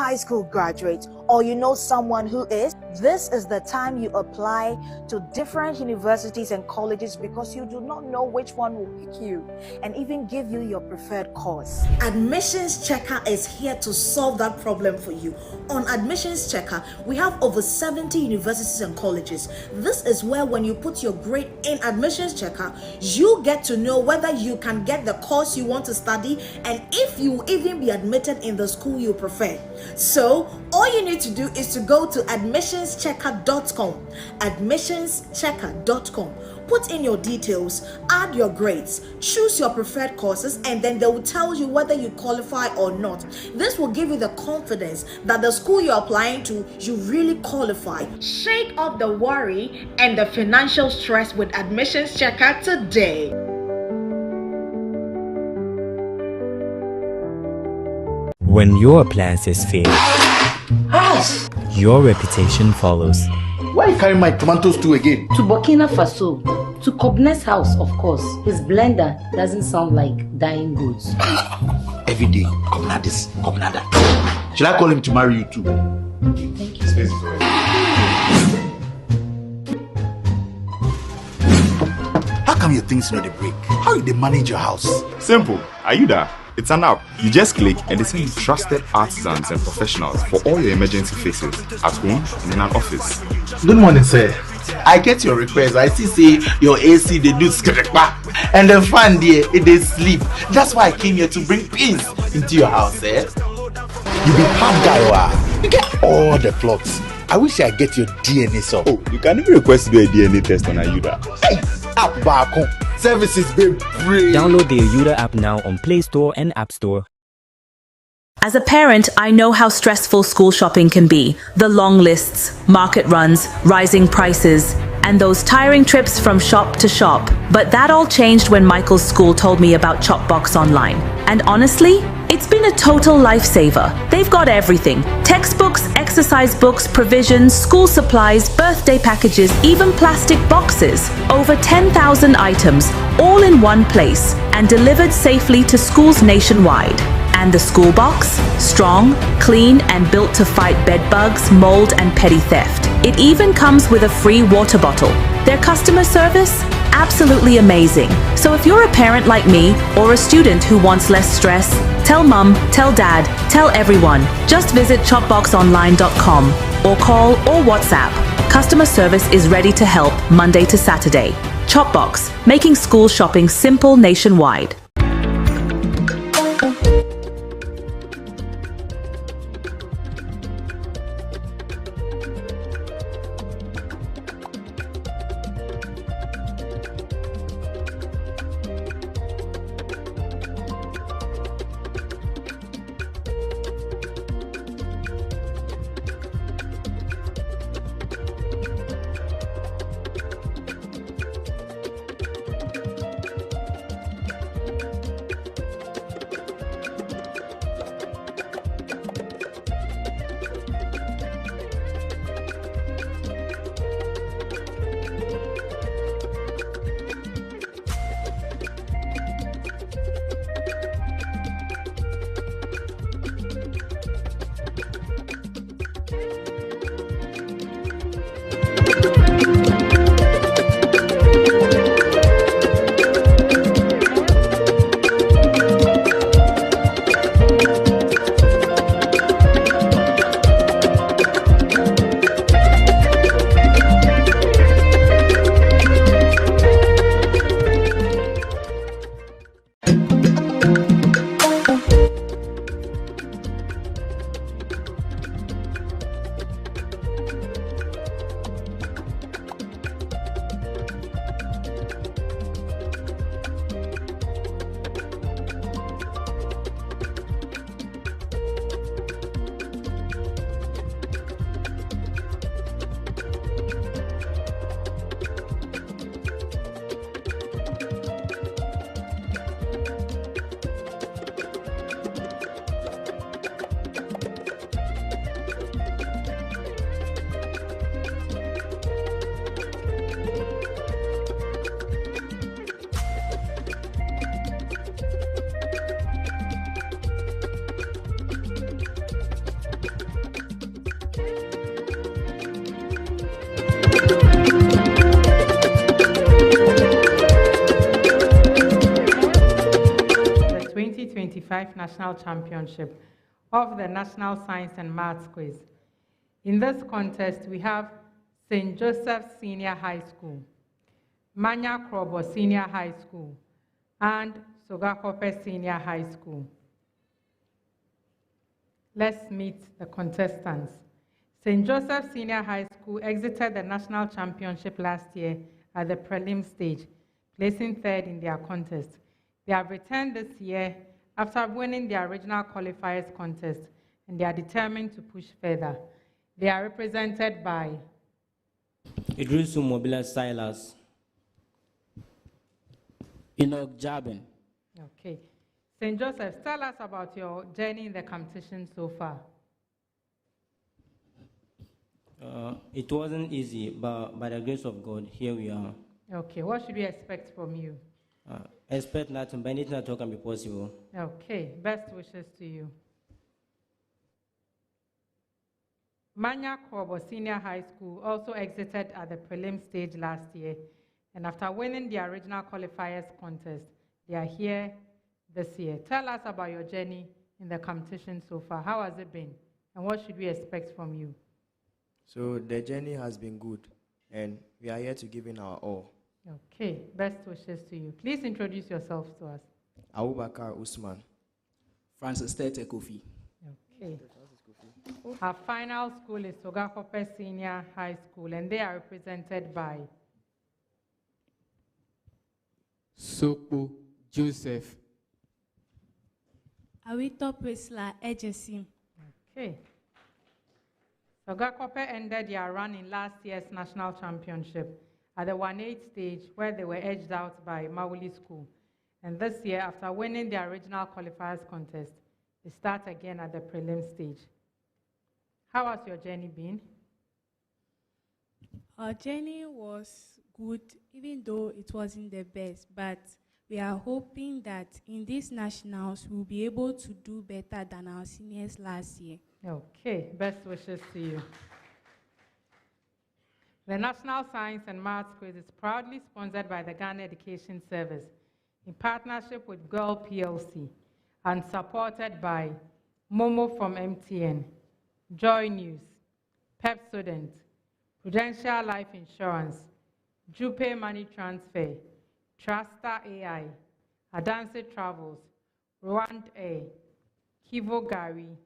high school graduate or you know someone who is, this is the time you apply to different universities and colleges because you do not know which one will pick you and even give you your preferred course. Admissions Checker is here to solve that problem for you. On Admissions Checker, we have over 70 universities and colleges. This is where when you put your grade in Admissions Checker, you get to know whether you can get the course you want to study and if you will even be admitted in the school you prefer. So all you need to do is to go to admissionschecker.com, admissionschecker.com. Put in your details, add your grades, choose your preferred courses, and then they will tell you whether you qualify or not. This will give you the confidence that the school you're applying to, you really qualify. Shake off the worry and the financial stress with Admissions Checker today. When your appliances fail, your reputation follows. Why you carry my tomatoes too again? To Burkina Faso. To Kobne's house, of course. His blender doesn't sound like dying goods. Every day, Kobna this, Kobna that. Should I call him to marry you too? Thank you. How come your things know they break? How you they manage your house? Simple. Are you there? It's an app. You just click and they send you trusted artisans and professionals for all your emergency fixes at home and in an office. Good morning, sir. I get your request. I see say your AC they do skrekpa and the fan there they sleep. That's why I came here to bring peace into your house, eh? You be hard guy, you get all the plots. I wish I get your DNA so. Oh, you can even request to do a DNA test on Ayuda. Hey, app back home. Services be free. Download the Ayuda app now on Play Store and App Store. As a parent, I know how stressful school shopping can be. The long lists, market runs, rising prices, and those tiring trips from shop to shop. But that all changed when Michael's school told me about Chopbox Online. And honestly, it's been a total lifesaver. They've got everything: textbooks, exercise books, provisions, school supplies, birthday packages, even plastic boxes. Over 10,000 items, all in one place, and delivered safely to schools nationwide. And the school box? Strong, clean, and built to fight bed bugs, mold, and petty theft. It even comes with a free water bottle. Their customer service? Absolutely amazing. So if you're a parent like me, or a student who wants less stress, tell mum, tell dad, tell everyone. Just visit chopboxonline.com or call or WhatsApp. Customer service is ready to help Monday to Saturday. Chopbox, making school shopping simple nationwide. 2025 National Championship of the National Science and Maths Quiz. In this contest, we have St. Joseph's Senior High School, Manya Krobo Senior High School, and Sogakope Senior High School. Let's meet the contestants. St. Joseph Senior High School exited the national championship last year at the prelims stage, placing third in their contest. They have returned this year after winning their regional qualifiers contest, and they are determined to push further. They are represented by Idrisu Mobila Silas. Enoch Jabin. Okay. St. Joseph, tell us about your journey in the competition so far. It wasn't easy, but by the grace of God, here we are. Okay, what should we expect from you? Expect nothing, but anything at all can be possible. Okay, best wishes to you. Manya Krobo Senior High School also exited at the prelim stage last year, and after winning their regional qualifiers contest, they are here this year. Tell us about your journey in the competition so far. How has it been, and what should we expect from you? So the journey has been good, and we are here to give in our all. Okay, best wishes to you. Please introduce yourselves to us. Abubakar Usman. Francis Tete Kofi. Okay. Our final school is Sogakope Senior High School, and they are represented by Sokpo Joseph. Awito Prisla Ejesim. Okay. Sogakope ended their run in last year's national championship at the 1-8 stage, where they were edged out by Mawuli School. And this year, after winning their regional qualifiers contest, they start again at the prelim stage. How has your journey been? Our journey was good, even though it wasn't the best, but we are hoping that in these nationals, we'll be able to do better than our seniors last year. Okay, best wishes to you. The National Science and Maths Quiz is proudly sponsored by the Ghana Education Service in partnership with Girl PLC and supported by Momo from MTN, JoyNews, Pepsodent, Prudential Life Insurance, Jupe Money Transfer, Truster AI, Adanse Travels, Rwand Air, Kivo Gari,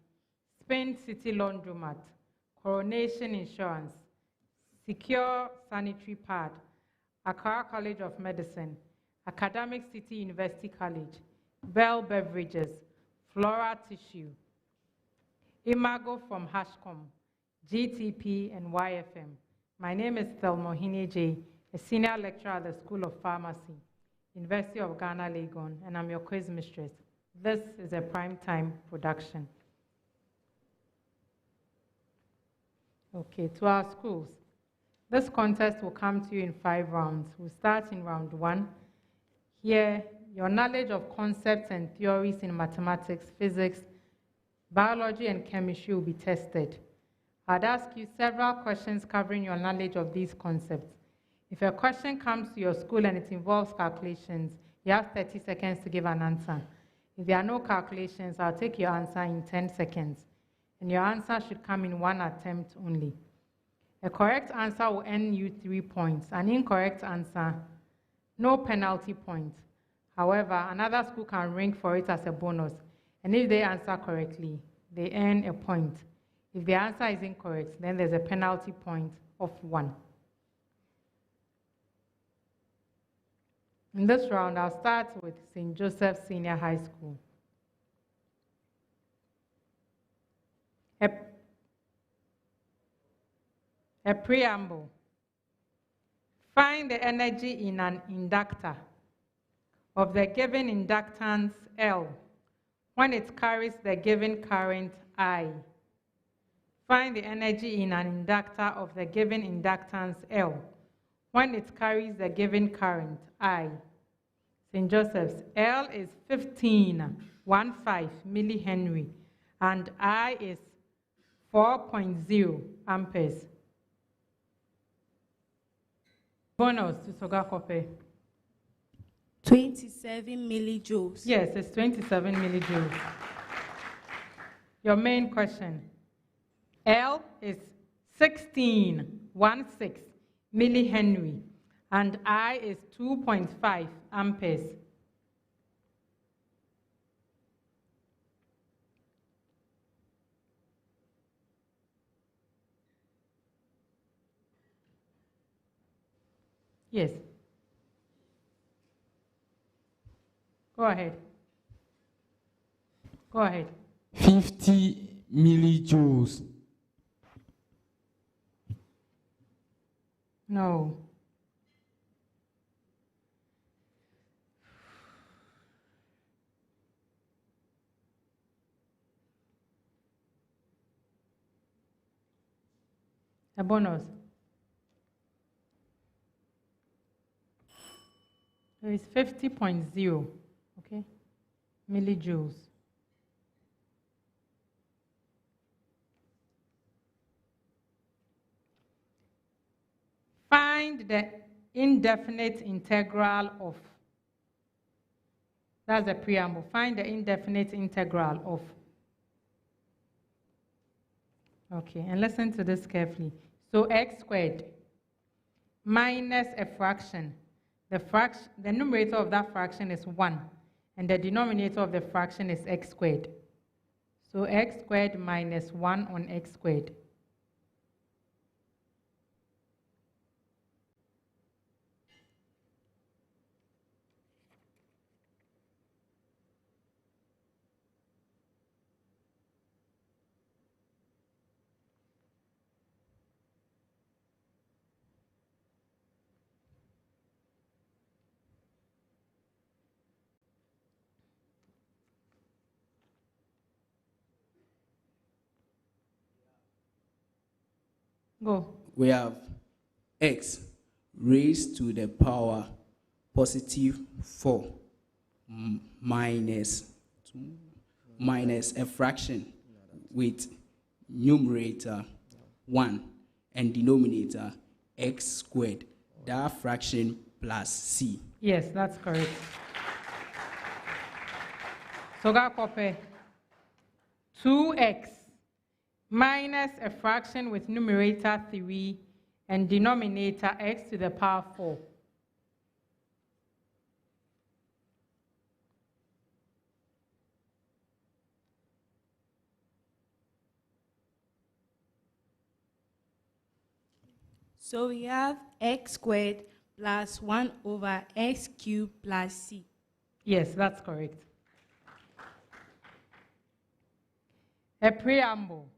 Spain City Laundromat, Coronation Insurance, Secure Sanitary Pad, Accra College of Medicine, Academic City University College, Bell Beverages, Flora Tissue, Imago from Hashcom, GTP, and YFM. My name is Thelma Hineje, a senior lecturer at the School of Pharmacy, University of Ghana, Legon, and I'm your quiz mistress. This is a primetime production. Okay, to our schools. This contest will come to you in 5 rounds. We'll start in round 1. Here, your knowledge of concepts and theories in mathematics, physics, biology, and chemistry will be tested. I'd ask you several questions covering your knowledge of these concepts. If a question comes to your school and it involves calculations, you have 30 seconds to give an answer. If there are no calculations, I'll take your answer in 10 seconds. And your answer should come in 1 attempt only. A correct answer will earn you 3 points. An incorrect answer, no penalty point. However, another school can ring for it as a bonus. And if they answer correctly, they earn a point. If the answer is incorrect, then there's a penalty point of 1. In this round, I'll start with St. Joseph Senior High School. A preamble. Find the energy in an inductor of the given inductance L when it carries the given current I. Find the energy in an inductor of the given inductance L when it carries the given current I. St. Joseph's, L is 15 millihenry and I is 4.0 amperes. Bonus to Sogakope. 27 millijoules. Yes, it's 27 millijoules. Your main question. L is 16 millihenry, and I is 2.5 amperes. Yes. Go ahead. Go ahead. 50 millijoules. No. A bonus. There is 50.0, okay, millijoules. Find the indefinite integral of, that's the preamble, find the indefinite integral of. Okay, and listen to this carefully. So x squared minus a fraction. The numerator of that fraction is 1, and the denominator of the fraction is x squared. So x squared minus 1 on x squared. Go. We have x raised to the power positive 4 minus a fraction with numerator 1 and denominator x squared. That fraction plus c. Yes, that's correct. Sogakope, 2x minus a fraction with numerator 3 and denominator x to the power 4. So we have x squared plus 1 over x cubed plus c. Yes, that's correct. A preamble.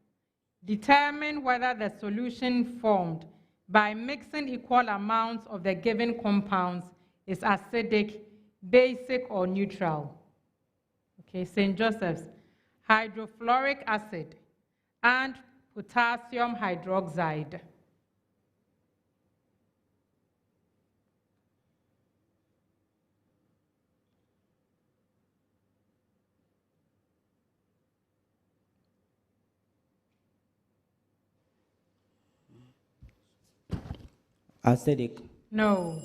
Determine whether the solution formed by mixing equal amounts of the given compounds is acidic, basic, or neutral. Okay, St. Joseph's, hydrofluoric acid and potassium hydroxide. Acidic. No.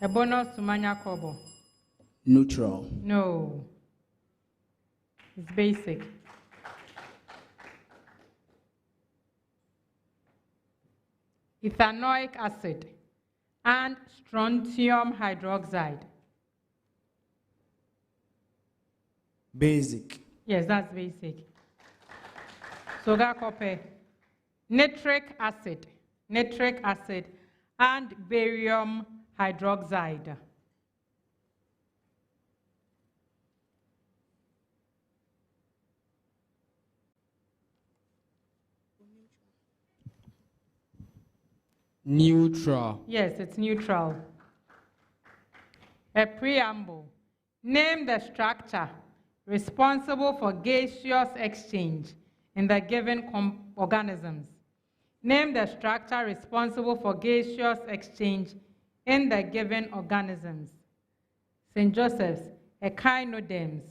A bonus to Manya Krobo. Neutral. No. It's basic. Ethanoic acid and strontium hydroxide. Basic. Yes, that's basic. Sogakope, nitric acid and barium hydroxide. Neutral. Yes, it's neutral. A preamble. Name the structure responsible for gaseous exchange in the given organisms. Name the structure responsible for gaseous exchange in the given organisms. St. Joseph's, echinoderms.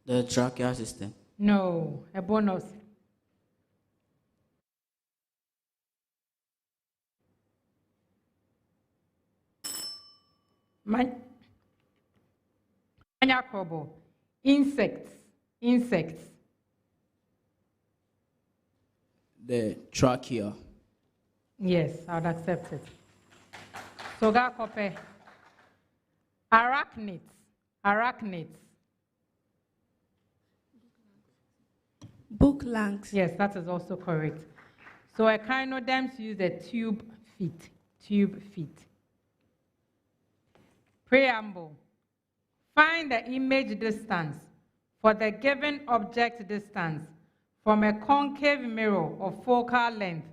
The tracheal system. No, a bonus. Manya Krobo. Insects. Insects. The trachea. Yes, I would accept it. Sogakope. Arachnids. Arachnids. Booklangs. Yes, that is also correct. So echinoderms use the tube feet. Tube feet. Preamble. Find the image distance for the given object distance from a concave mirror of focal length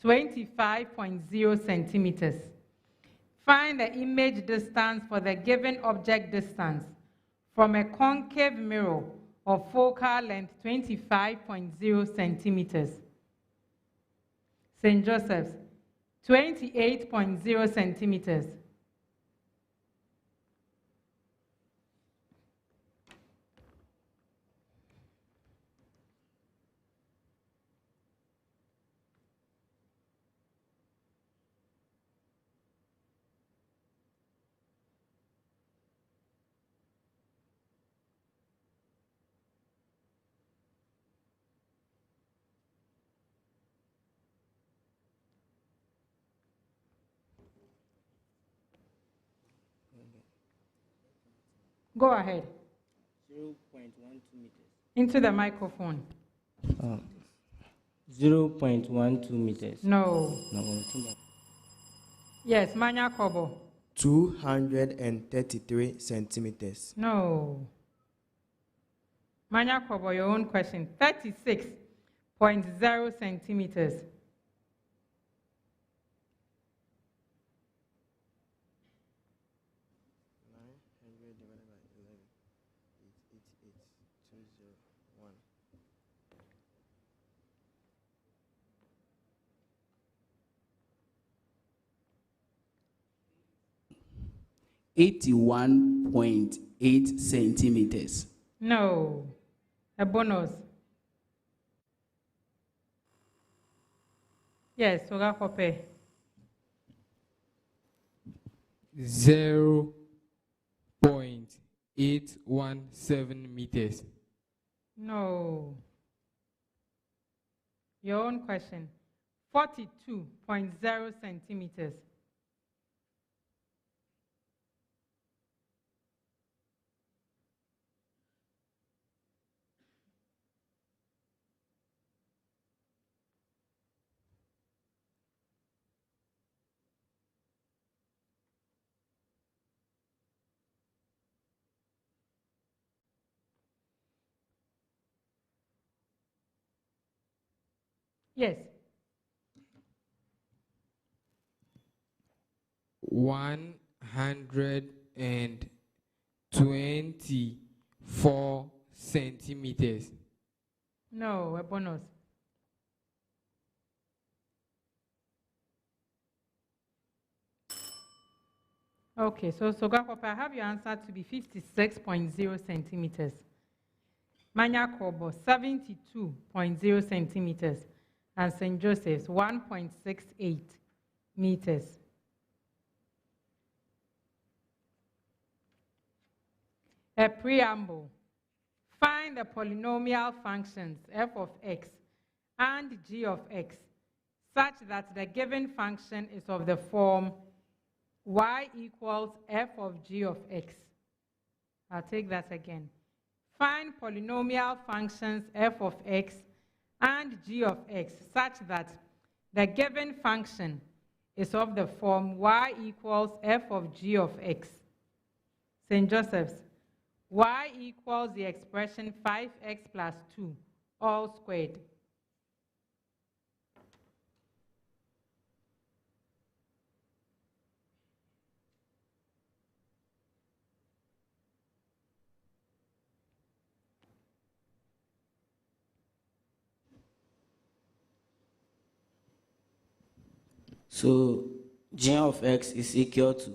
25.0 centimeters. Find the image distance for the given object distance from a concave mirror of focal length 25.0 centimeters. St. Joseph's, 28.0 centimeters. Go ahead. 0.12 meters. Into the microphone. 0.12 meters. No. No. Yes, Manya Krobo. 233 centimeters. No. Manya Krobo, your own question. 36.0 centimeters. .8 centimeters. No. A bonus. Yes, Sogakope. 0.817 meters. No. Your own question. 42.0 centimeters. Yes. 124 centimeters. No, a bonus. Okay, so Sogakope, I have your answer to be 56.0 centimeters. Manya Krobo, 72.0 centimeters. And St. Joseph's, 1.68 meters. A preamble. Find the polynomial functions f of x and g of x such that the given function is of the form y equals f of g of x. I'll take that again. Find polynomial functions f of x and g of x such that the given function is of the form y equals f of g of x. St. Joseph's, y equals the expression 5x plus 2, all squared. So g of x is equal to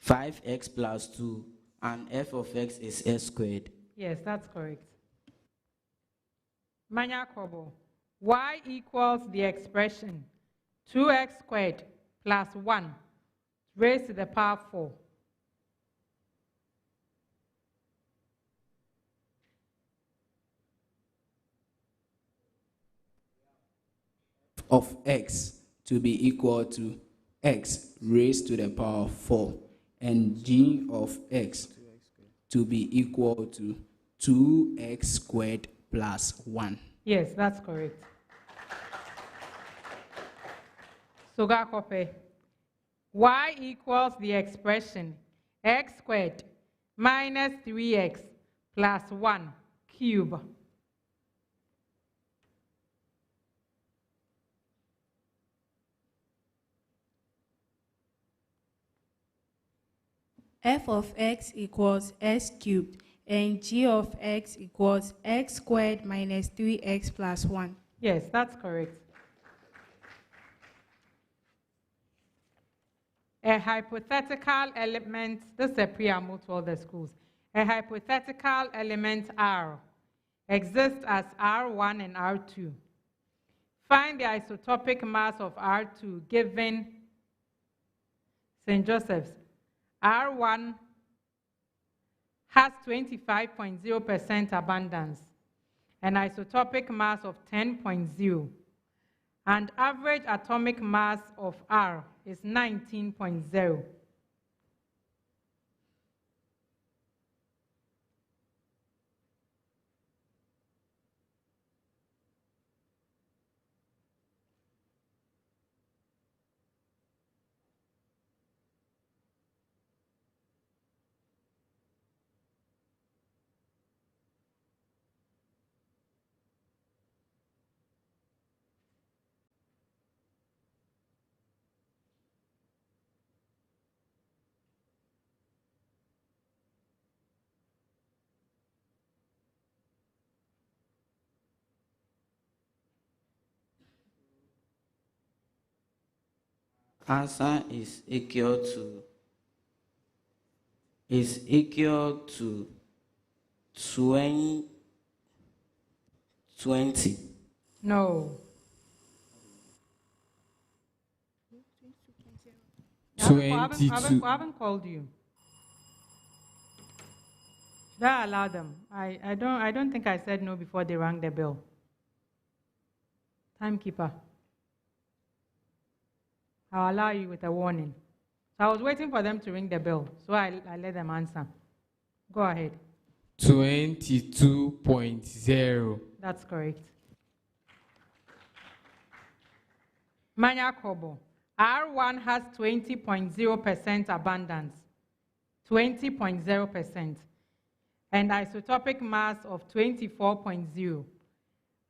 5x plus 2 and f of x is s squared. Yes, that's correct. Manya Krobo. Y equals the expression 2x squared plus 1 raised to the power 4. Of x to be equal to x raised to the power 4, and g of x to be equal to 2x squared plus 1. Yes, that's correct. Sogakope. Y equals the expression x squared minus 3x plus 1 cube. F of x equals x cubed, and g of x equals x squared minus 3x plus 1. Yes, that's correct. A hypothetical element, this is a preamble to all the schools. A hypothetical element R exists as R1 and R2. Find the isotopic mass of R2 given St. Joseph's. R1 has 25.0% abundance, an isotopic mass of 10.0, and average atomic mass of R is 19.0. Answer is equal to 20. No. 22. I haven't called you. Should I allow them? I don't think I said no before they rang the bell. Timekeeper. I'll allow you with a warning. So I was waiting for them to ring the bell, so I let them answer. Go ahead. 22.0. That's correct. Manya Krobo. R1 has 20.0% abundance, 20.0%, and isotopic mass of 24.0,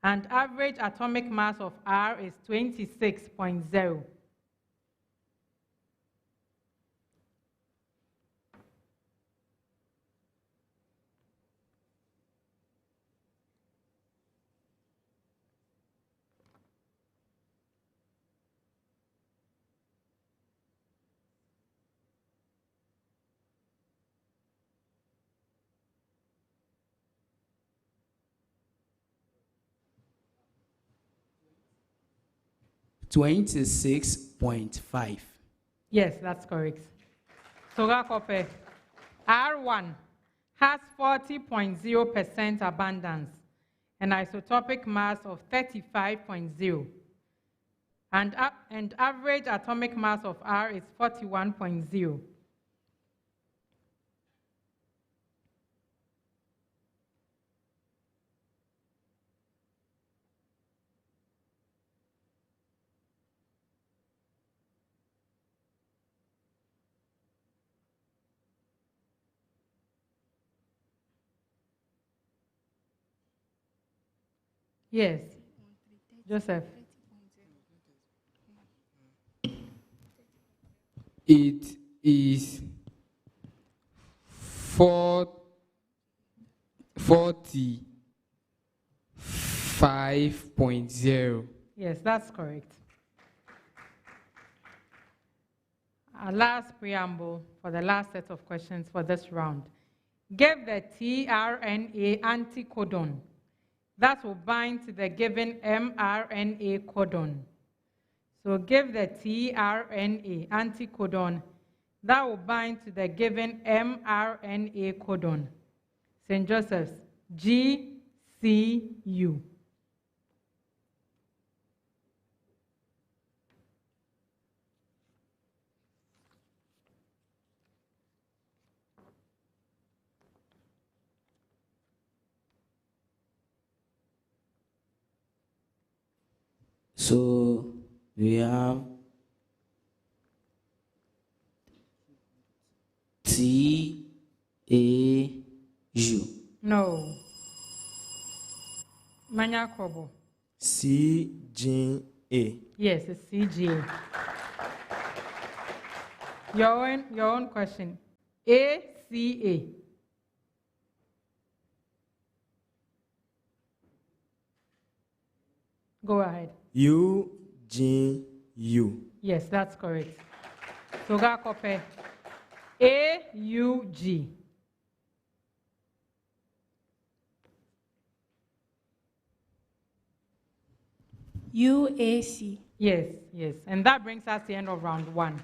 and average atomic mass of R is 26.0. $26.5. Yes, that's correct. Sogakope. R1 has 40.0% abundance, an isotopic mass of 35.0, and average atomic mass of R is 41.0. Yes. Joseph. It is 45.0. Yes, that's correct. Our last preamble for the last set of questions for this round. Give the tRNA anticodon that will bind to the given mRNA codon. So give the tRNA anticodon that will bind to the given mRNA codon. St. Joseph's, GCU. So we have TAU. No. Manya Krobo. CGA. Yes, it's CGA. Your own question. ACA. Go ahead. UGU. Yes, that's correct. Sogakope. AUG. UAC. Yes, yes. And that brings us to the end of round 1.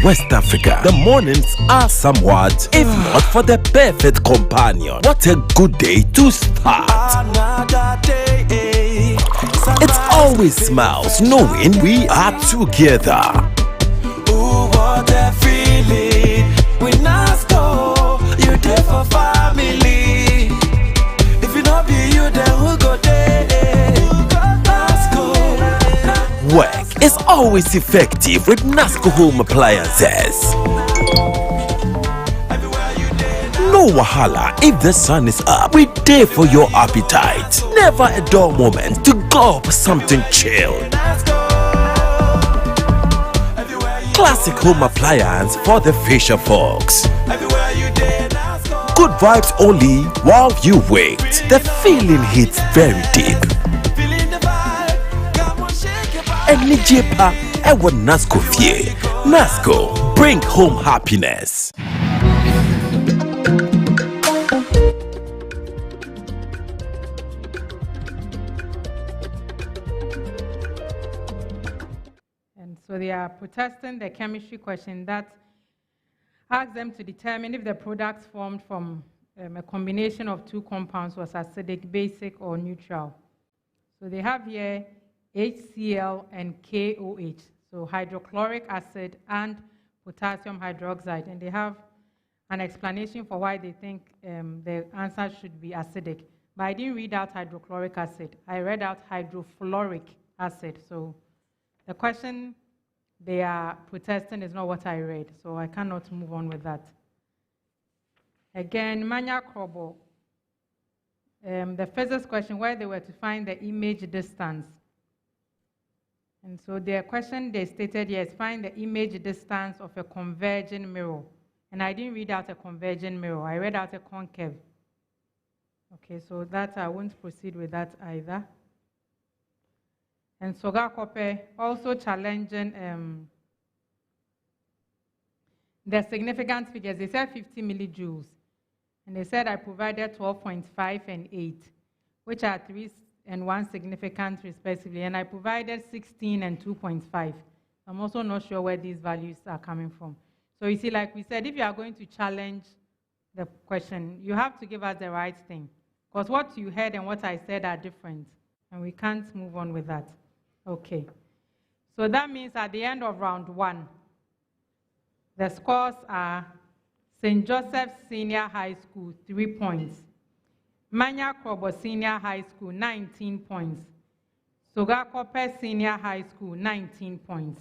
West Africa, the mornings are somewhat, if not for the perfect companion. What a good day to start. Another day. It's always smiles knowing we are together. Ooh, what a feeling. We not go, you there for family. If you not be you, then who go there? Let's go. Work is always effective with NASCO home appliances. No wahala if the sun is up. We there for your appetite. Never a dull moment to go for something chilled. Classic home appliance for the fisher folks. Good vibes only while you wait. The feeling hits very deep. Energy pa ewa NASCO fie. NASCO, bring home happiness. So they are protesting the chemistry question that asks them to determine if the products formed from a combination of two compounds was acidic, basic, or neutral. So they have here HCl and KOH, so hydrochloric acid and potassium hydroxide. And they have an explanation for why they think the answer should be acidic. But I didn't read out hydrochloric acid. I read out hydrofluoric acid. So the question they are protesting is not what I read, so I cannot move on with that. Again, Manya Krobo, the physics question where they were to find the image distance. And so their question they stated here is find the image distance of a converging mirror. And I didn't read out a converging mirror, I read out a concave. Okay, so that I won't proceed with that either. And Sogakope also challenging the significant figures. They said 50 millijoules. And they said I provided 12.5 and 8, which are 3 and 1 significant respectively. And I provided 16 and 2.5. I'm also not sure where these values are coming from. So you see, like we said, if you are going to challenge the question, you have to give us the right thing. Because what you heard and what I said are different. And we can't move on with that. Okay, so that means at the end of round 1, the scores are St. Joseph's Senior High School, 3 points. Manya Krobo Senior High School, 19 points. Sogakope Senior High School, 19 points.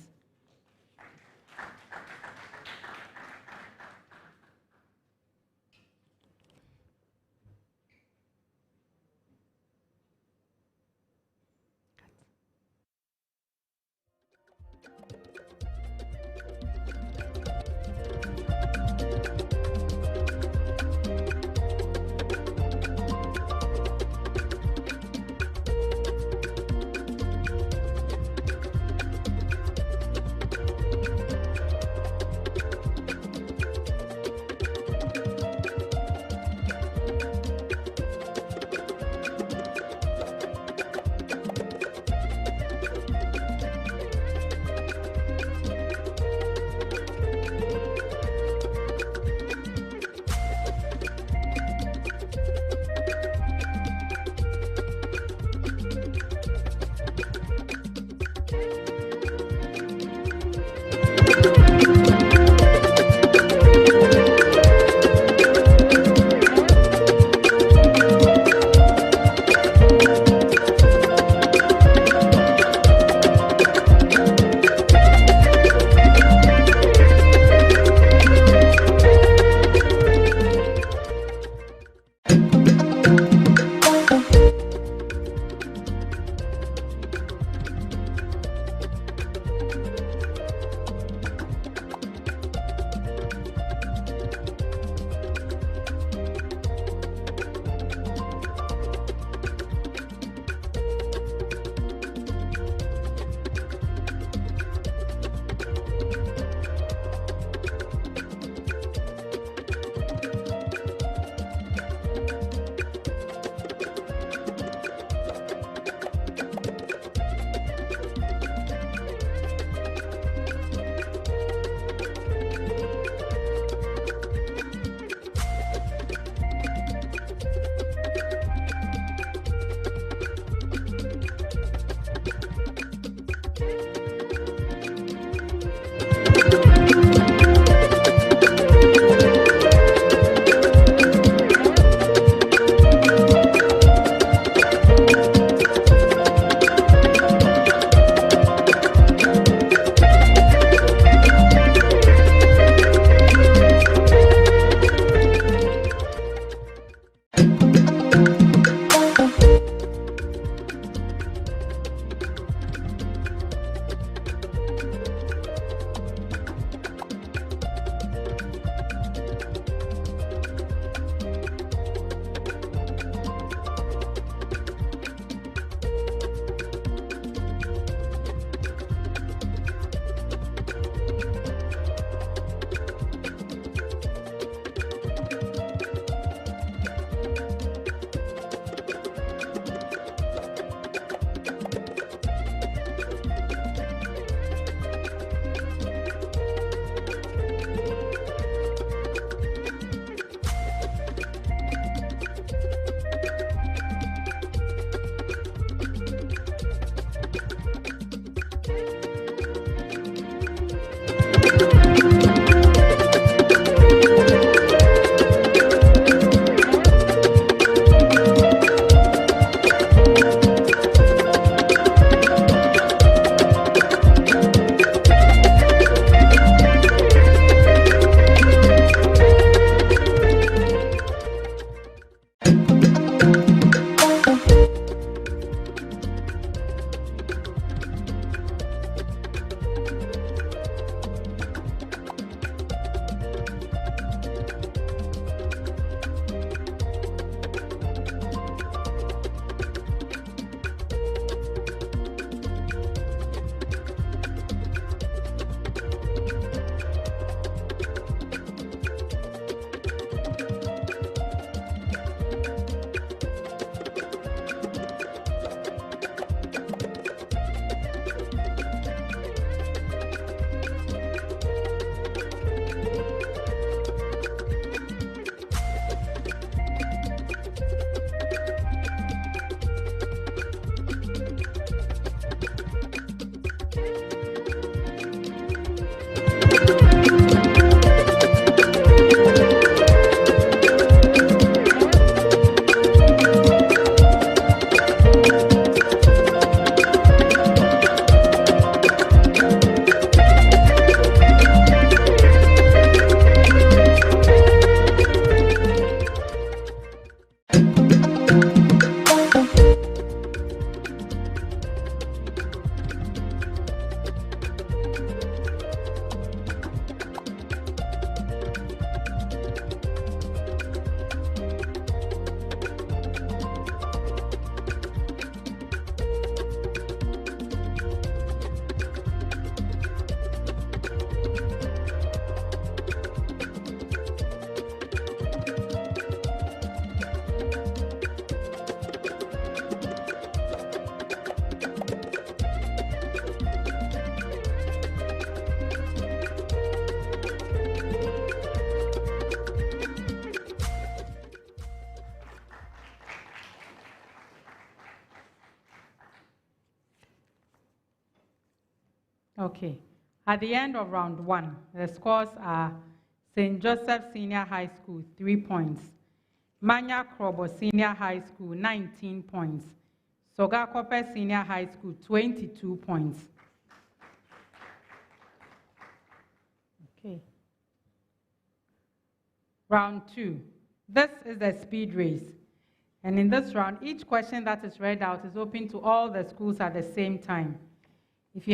Okay. At the end of round 1, the scores are St. Joseph Senior High School, 3 points. Manya Krobo Senior High School, 19 points. Sogakope Senior High School, 22 points. Okay. Round 2. This is the speed race. And in this round, each question that is read out is open to all the schools at the same time. If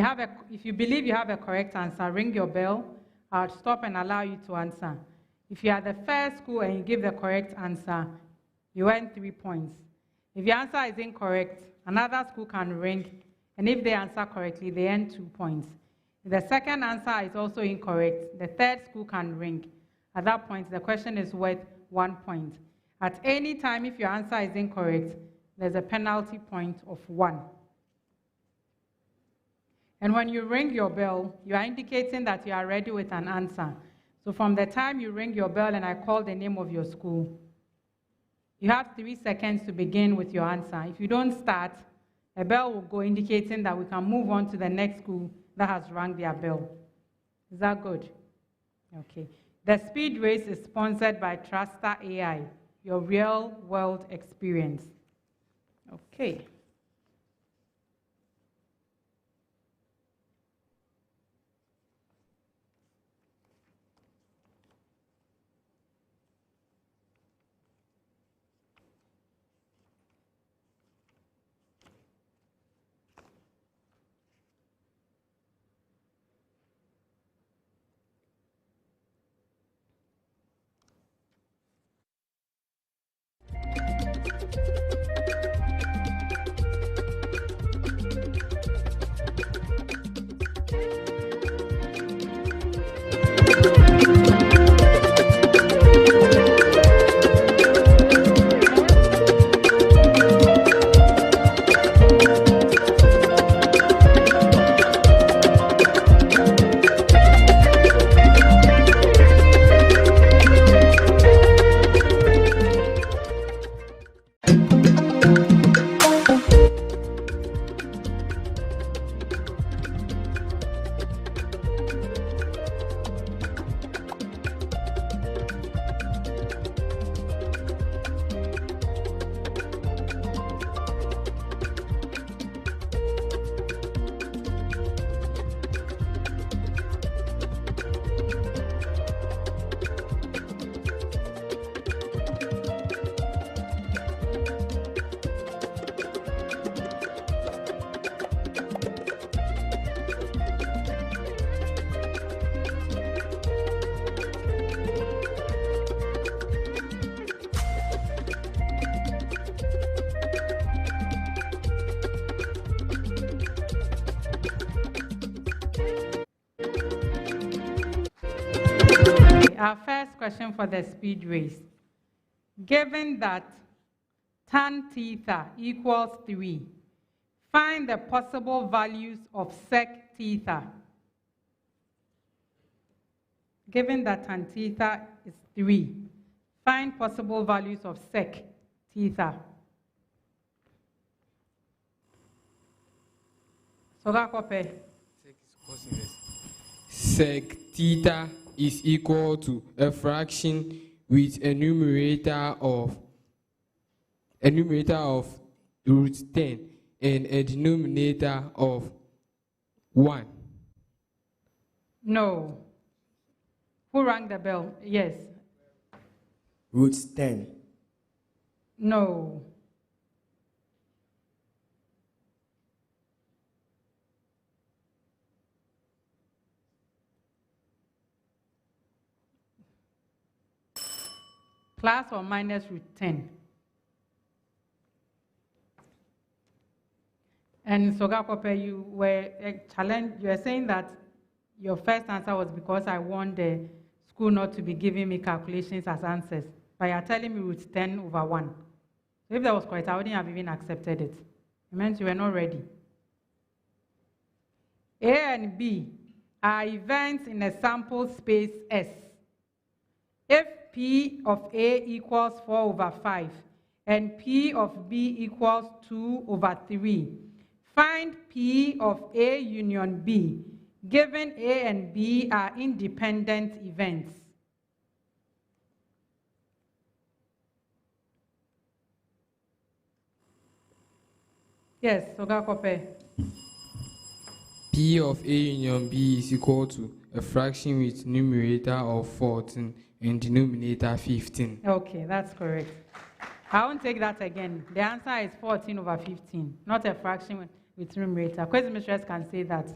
you believe you have a correct answer, ring your bell. I'll stop and allow you to answer. If you are the first school and you give the correct answer, you earn 3 points. If your answer is incorrect, another school can ring, and if they answer correctly, they earn 2 points. If the second answer is also incorrect, the third school can ring. At that point, the question is worth 1 point. At any time, if your answer is incorrect, there's a penalty point of 1. And when you ring your bell, you are indicating that you are ready with an answer. So from the time you ring your bell and I call the name of your school, you have 3 seconds to begin with your answer. If you don't start, a bell will go indicating that we can move on to the next school that has rung their bell. Is that good? Okay. The speed race is sponsored by Truster AI, your real-world experience. Okay. our first question for the speed race. Given that tan theta equals 3, find the possible values of sec theta. Given that tan theta is 3, find possible values of sec theta. Sogakope. Sec theta is equal to a fraction with a numerator of root 10 and a denominator of 1. No. Who rang the bell? Yes. Root 10. No. Plus or minus root 10. And Sogakope, you were challenged. You were saying that your first answer was because I want the school not to be giving me calculations as answers. But you're telling me root 10 over 1. So if that was correct, I wouldn't have even accepted it. It meant you were not ready. A and B are events in a sample space S. If P of A equals 4 over 5 and P of B equals 2 over 3, find P of A union B, given A and B are independent events. Yes, Sogakope. P of A union B is equal to a fraction with numerator of 14 and denominator 15. Okay, that's correct. I won't take that again. The answer is 14 over 15, not a fraction with numerator. Question mistress can say that.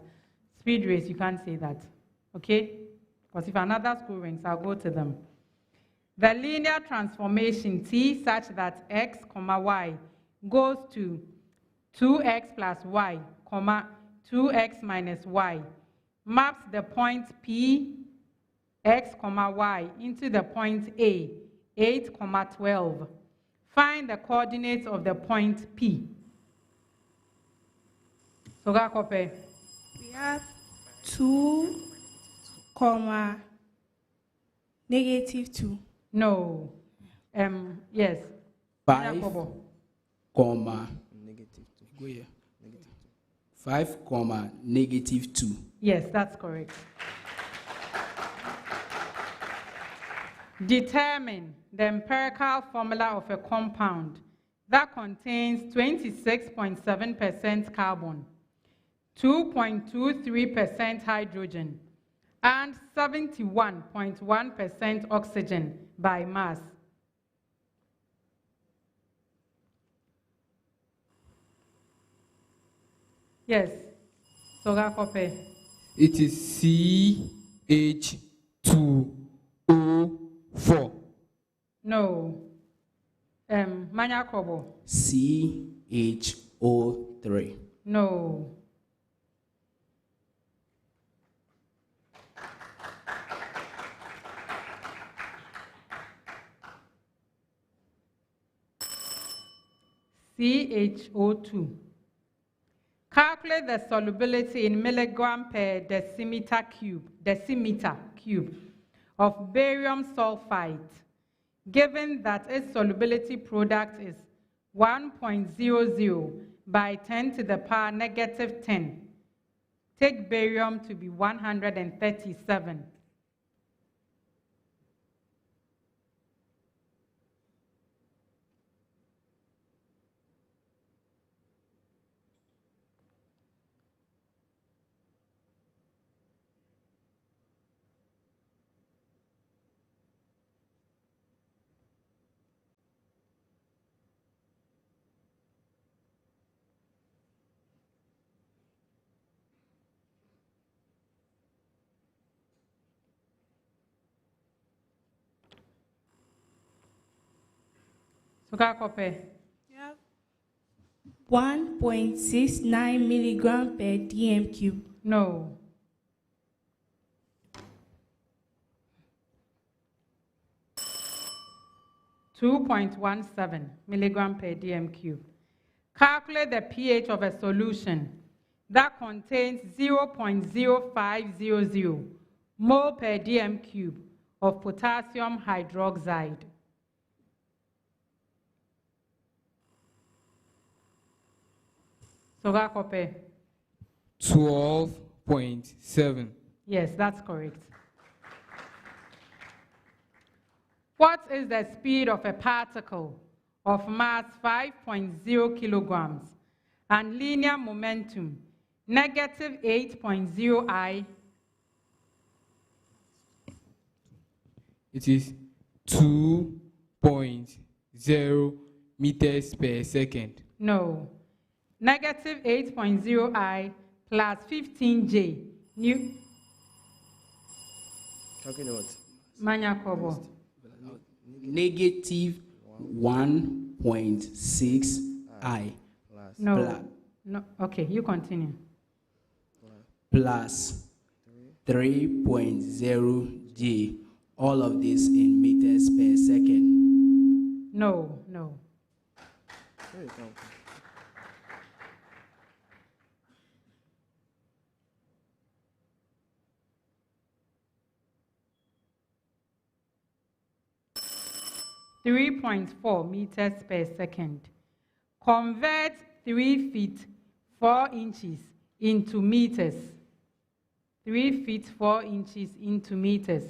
Speed race, you can't say that. Okay? Because if another school rings, I'll go to them. The linear transformation T such that x, y goes to 2x plus y, 2x minus y, maps the point P, x, y into the point A, 8, 12. Find the coordinates of the point P. Sogakope. We have 2, -2. No. Yes. 5, -2. Yes, that's correct. Determine the empirical formula of a compound that contains 26.7% carbon, 2.23% hydrogen, and 71.1% oxygen by mass. Yes, Sogakope. It is CH2O4. No. Manya Krobo. CHO3. No. CHO2. Calculate the solubility in milligram per decimeter cube of barium sulfide, given that its solubility product is 1.00 by 10 to the power -10. Take barium to be 137. Sogakope. 1.69 milligram per dm cube. No. 2.17 milligram per dm cube. Calculate the pH of a solution that contains 0.0500 mole per dm cube of potassium hydroxide. Sogakope. 12.7. Yes, that's correct. What is the speed of a particle of mass 5.0 kilograms and linear momentum negative 8.0 I? It is 2.0 meters per second. No. Negative 8.0 I plus 15J. Talking about Manya Krobo. Negative 1.6 I. No. No. Okay, you continue. Plus 3.0 J. All of this in meters per second. No, no. 3.4 meters per second. Convert 3 feet 4 inches into meters. 3 feet 4 inches into meters.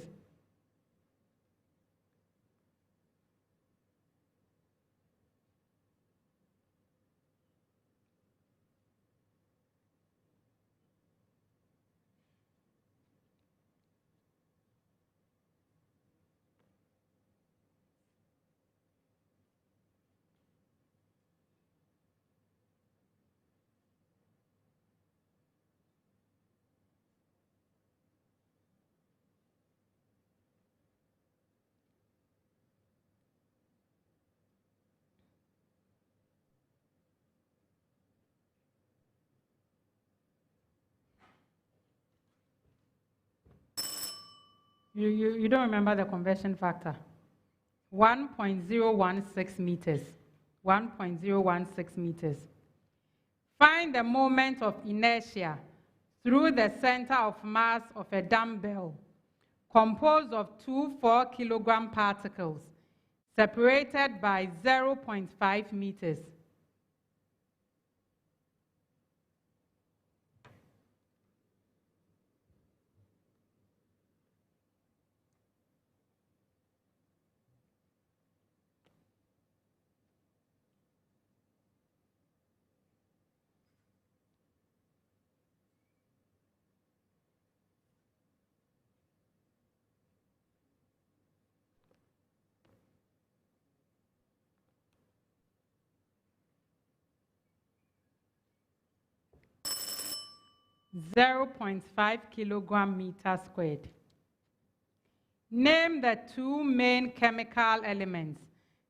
You don't remember the conversion factor. 1.016 meters. 1.016 meters. Find the moment of inertia through the center of mass of a dumbbell composed of 2 4-kilogram particles separated by 0.5 meters. .5 kilogram meter squared. Name the 2 main chemical elements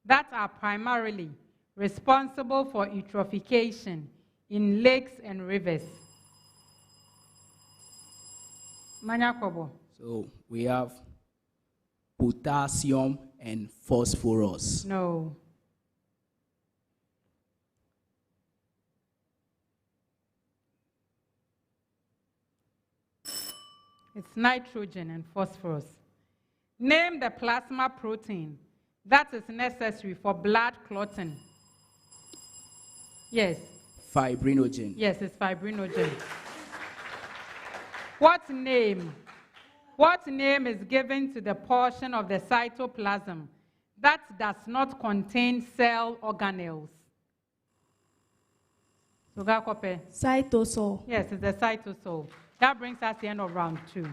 that are primarily responsible for eutrophication in lakes and rivers. Manya Krobo. So we have potassium and phosphorus. No. It's nitrogen and phosphorus. Name the plasma protein that is necessary for blood clotting. Yes. Fibrinogen. Yes, it's fibrinogen. What name is given to the portion of the cytoplasm that does not contain cell organelles? Sogakope. Cytosol. Yes, it's the cytosol. That brings us to the end of round 2.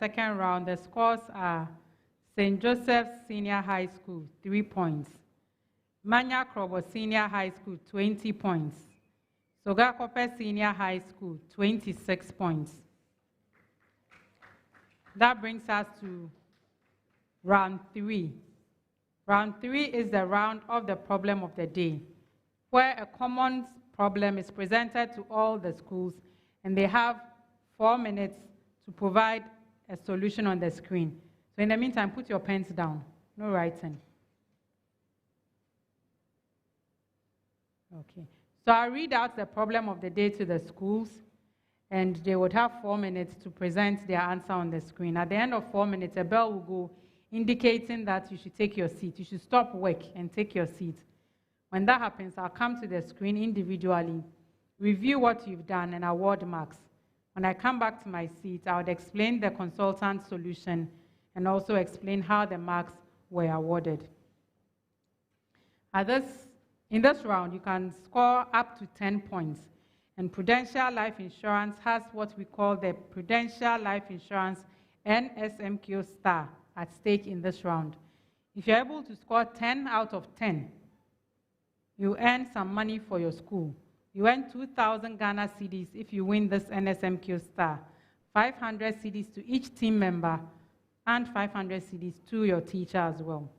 second round, the scores are St. Joseph's Senior High School, 3 points. Manya Krobo Senior High School, 20 points. Sogakope Senior High School, 26 points. That brings us to round 3. Round 3 is the round of the problem of the day, where a common problem is presented to all the schools, and they have 4 minutes to provide a solution on the screen. So in the meantime, put your pens down, no writing. Okay, so I'll read out the problem of the day to the schools, and they would have 4 minutes to present their answer on the screen. At the end of 4 minutes, a bell will go indicating that you should take your seat. You should stop work and take your seat. When that happens, I'll come to the screen individually, review what you've done, and award marks. When I come back to my seat, I would explain the consultant's solution and also explain how the marks were awarded. In this round, you can score up to 10 points. And Prudential Life Insurance has what we call the Prudential Life Insurance NSMQ star at stake in this round. If you're able to score 10 out of 10, you earn some money for your school. You earn 2,000 Ghana cedis if you win this NSMQ star, 500 cedis to each team member, and 500 cedis to your teacher as well.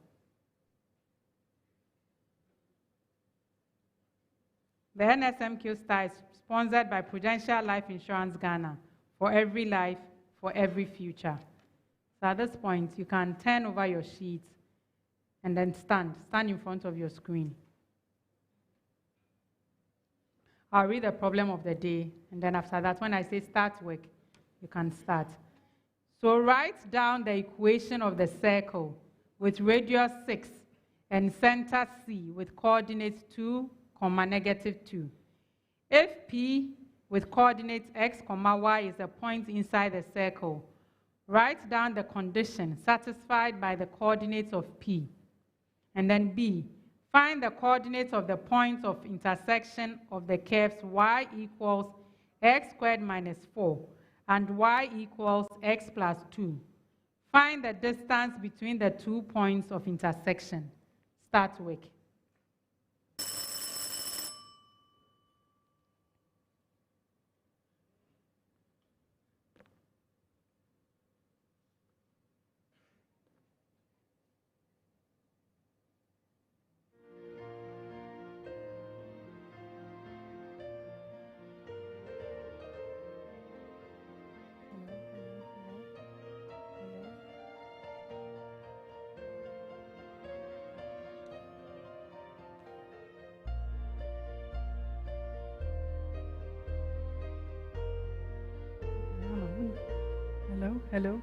The NSMQ star is sponsored by Prudential Life Insurance Ghana, for every life, for every future. So at this point, you can turn over your sheets and then stand in front of your screen. I'll read the problem of the day, and then after that, when I say start work, you can start. So write down the equation of the circle with radius 6 and center C with coordinates 2, -2. If P with coordinates x, y is a point inside the circle, write down the condition satisfied by the coordinates of P. And then B, find the coordinates of the points of intersection of the curves y equals x squared minus 4 and y equals x plus 2. Find the distance between the 2 points of intersection. Start work. Hello.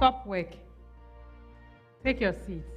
stop work. Take your seats.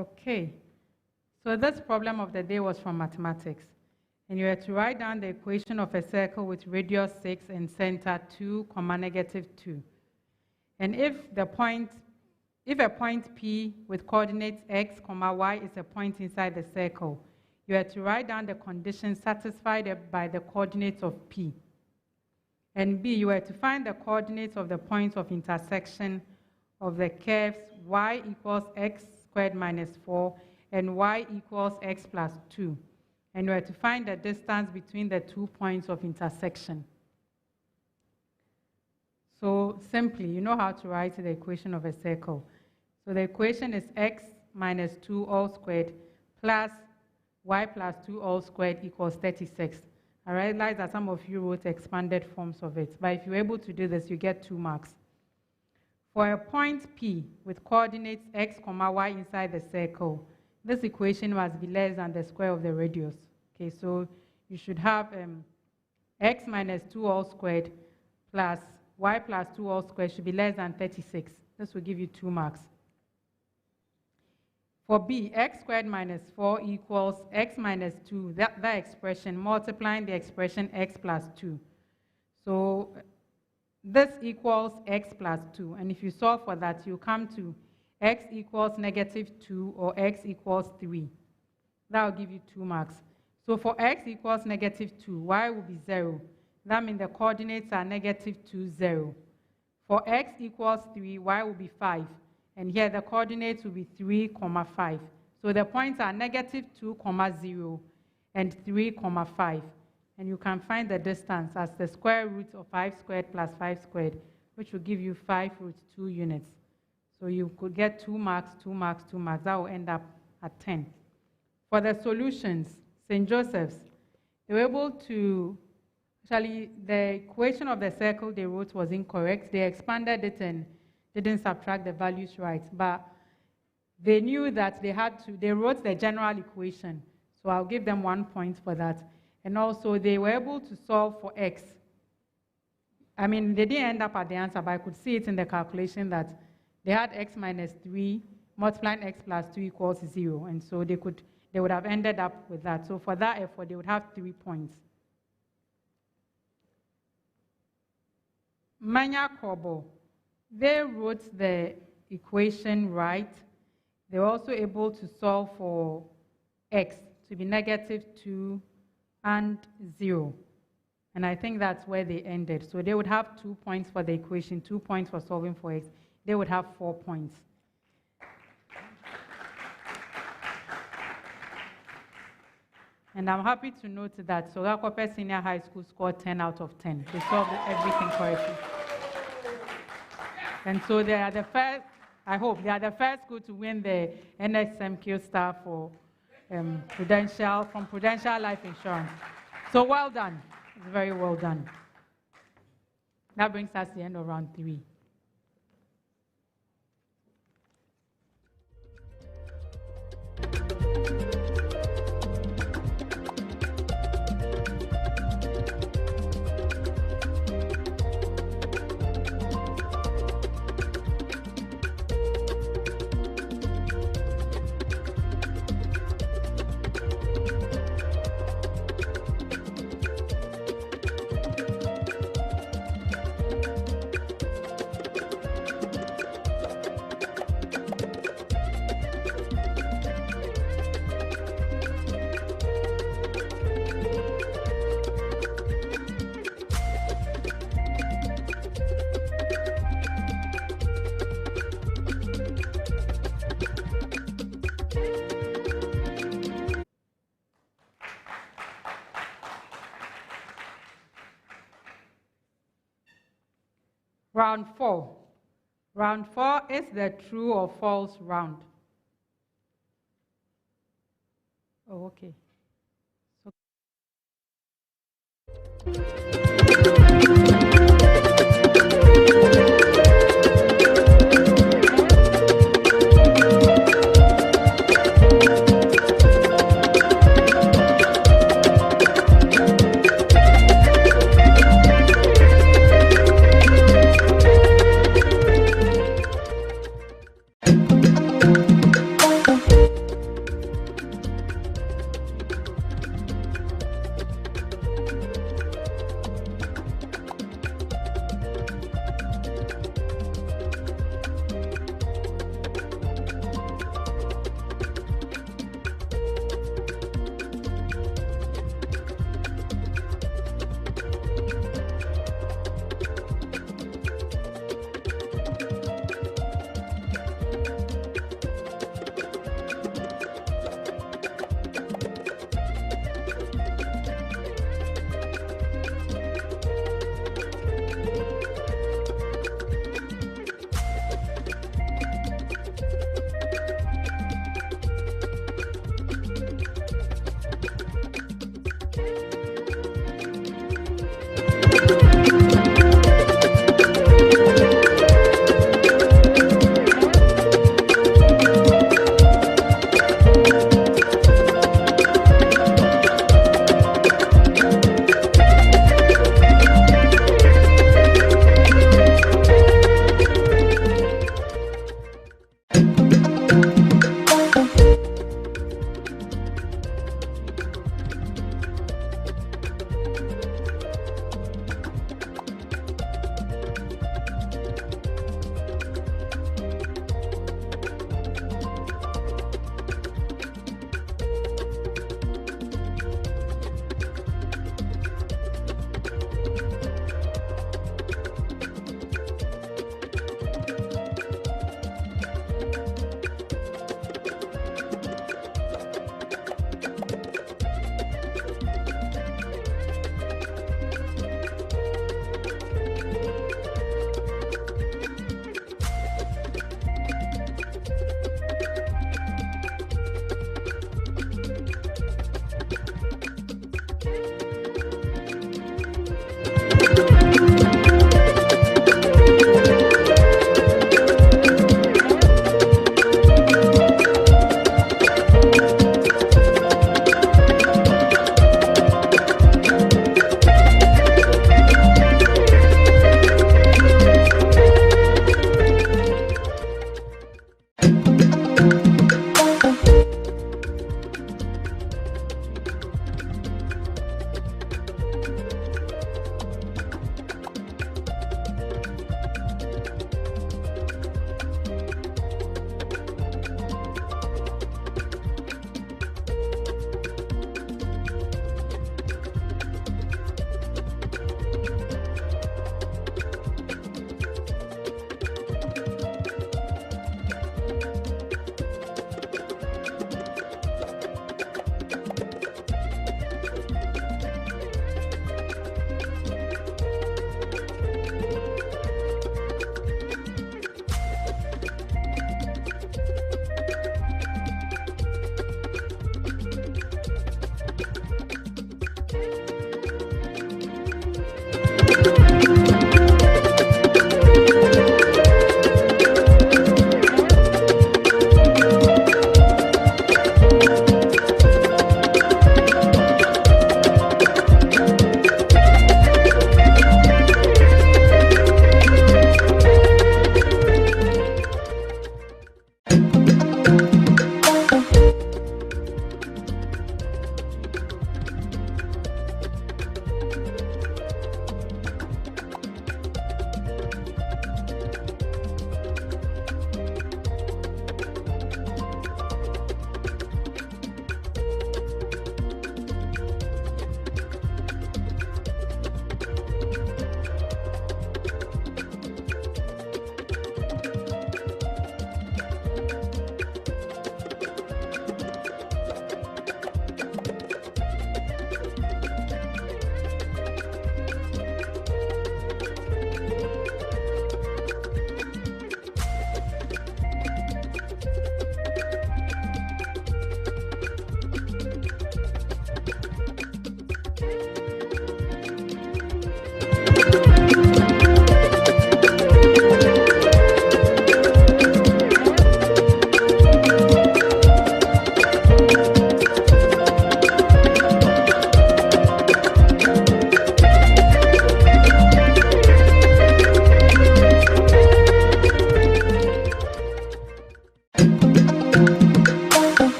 Okay. So this problem of the day was from mathematics. And you had to write down the equation of a circle with radius 6 and center 2, -2. And if a point P with coordinates x, y is a point inside the circle, you had to write down the conditions satisfied by the coordinates of P. And B, you had to find the coordinates of the points of intersection of the curves y equals x squared minus 4 and y equals x plus 2. And you had to find the distance between the 2 points of intersection. So simply, you know how to write the equation of a circle. So the equation is x minus 2 all squared plus y plus 2 all squared equals 36. I realize that some of you wrote expanded forms of it, but if you're able to do this, you get 2 marks. For a point P with coordinates x, y inside the circle, this equation must be less than the square of the radius. Okay, so you should have x minus 2 all squared plus y plus 2 all squared should be less than 36. This will give you 2 marks. For B, x squared minus 4 equals x minus 2, that expression, multiplying the expression x plus 2. So this equals x plus 2. And if you solve for that, you come to x equals -2 or x equals 3. That will give you 2 marks. So for x equals -2, y will be 0. That means the coordinates are -2, 0. For x equals 3, y will be 5. And here the coordinates will be 3, 5. So the points are -2, 0 and 3, 5. And you can find the distance as the square root of 5 squared plus 5 squared, which will give you 5 root 2 units. So you could get 2 marks, 2 marks, 2 marks. That will end up at 10. For the solutions, St. Joseph's, they were able to, actually, the equation of the circle they wrote was incorrect. They expanded it and didn't subtract the values right. But they knew that they wrote the general equation. So I'll give them 1 point for that. And also, they were able to solve for x. I mean, they didn't end up at the answer, but I could see it in the calculation that they had x minus 3 multiplying x plus 2 equals 0. And so they would have ended up with that. So for that effort, they would have 3 points. Manya, Krobo, they wrote the equation right. They were also able to solve for x to be -2 and 0. And I think that's where they ended. So they would have 2 points for the equation, 2 points for solving for x. They would have 4 points. And I'm happy to note that Sogakope Senior High School scored 10 out of 10. They solved everything correctly. And so they are the first, I hope, they are the first school to win the NSMQ star for Prudential Life Insurance. So well done. It's very well done. That brings us to the end of round 3. Round 4. Round 4 is the true or false round. Oh, okay.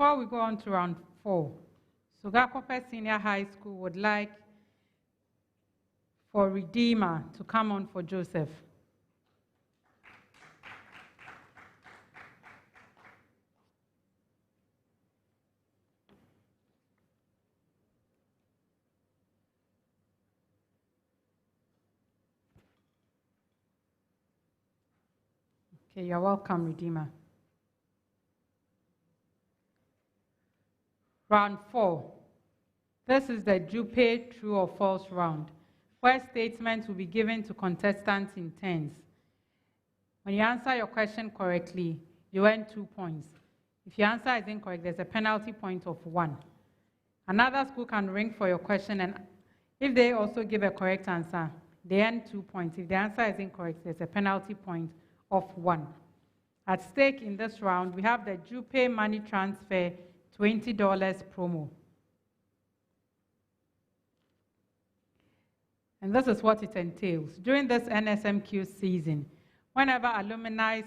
before we go on to round 4, Sogakope Senior High School would like for Redeemer to come on for Joseph. Okay, you're welcome, Redeemer. Round 4. This is the Jupe true or false round, where statements will be given to contestants in turns. When you answer your question correctly, you earn 2 points. If your answer is incorrect, there's a penalty point of 1. Another school can ring for your question, and if they also give a correct answer, they earn 2 points. If the answer is incorrect, there's a penalty point of 1. At stake in this round, we have the Jupe Money Transfer $20 promo. And this is what it entails. During this NSMQ season, whenever alumni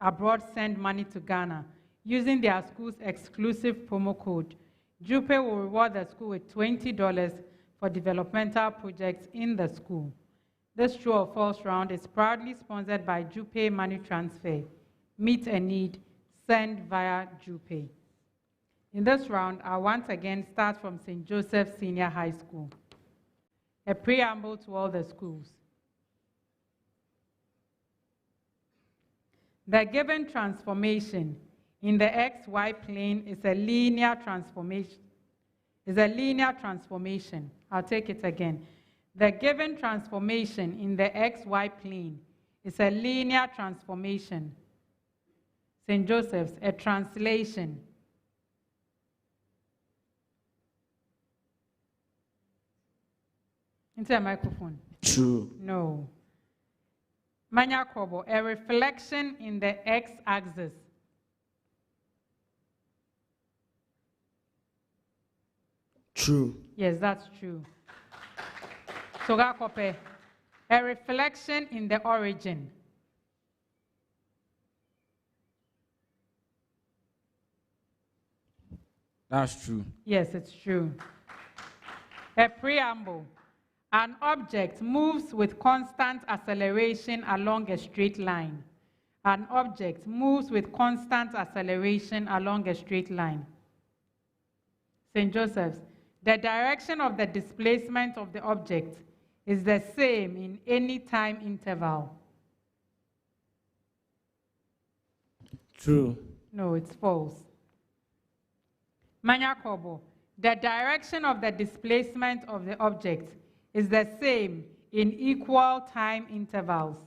abroad send money to Ghana using their school's exclusive promo code, Jupe will reward the school with $20 for developmental projects in the school. This true or false round is proudly sponsored by Jupe Money Transfer. Meet a need, send via Jupe. In this round, I'll once again start from St. Joseph Senior High School. A preamble to all the schools. The given transformation in the XY plane is a linear transformation. I'll take it again. The given transformation in the XY plane is a linear transformation. St. Joseph's, a translation. Into a microphone. True. No. Manya Krobo, a reflection in the x-axis. True. Yes, that's true. Sogakope, a reflection in the origin. That's true. Yes, it's true. A preamble. An object moves with constant acceleration along a straight line. An object moves with constant acceleration along a straight line. St. Joseph's, the direction of the displacement of the object is the same in any time interval. True. No, it's false. Manya Krobo, the direction of the displacement of the object is the same in equal time intervals.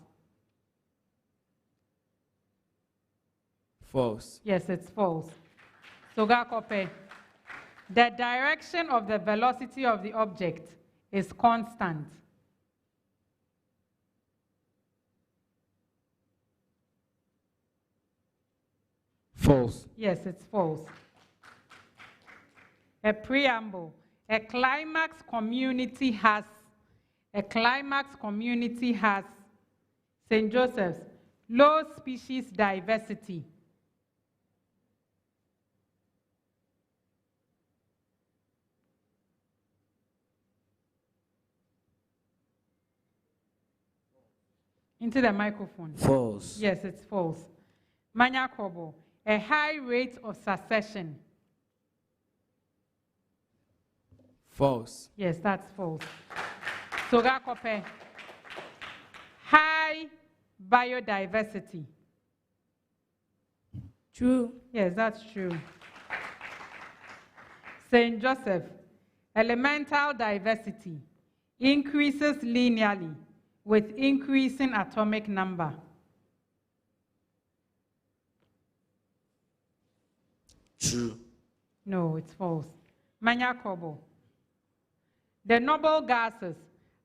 False. Yes, it's false. Sogakope, the direction of the velocity of the object is constant. False. Yes, it's false. A preamble. A climax community has St. Joseph's low species diversity. Into the microphone. False. Yes, it's false. Manya Krobo, a high rate of succession. False. Yes, that's false. Sogakope, high biodiversity. True. Yes, that's true. St. Joseph, elemental diversity increases linearly with increasing atomic number. True. No, it's false. Manya Krobo, the noble gases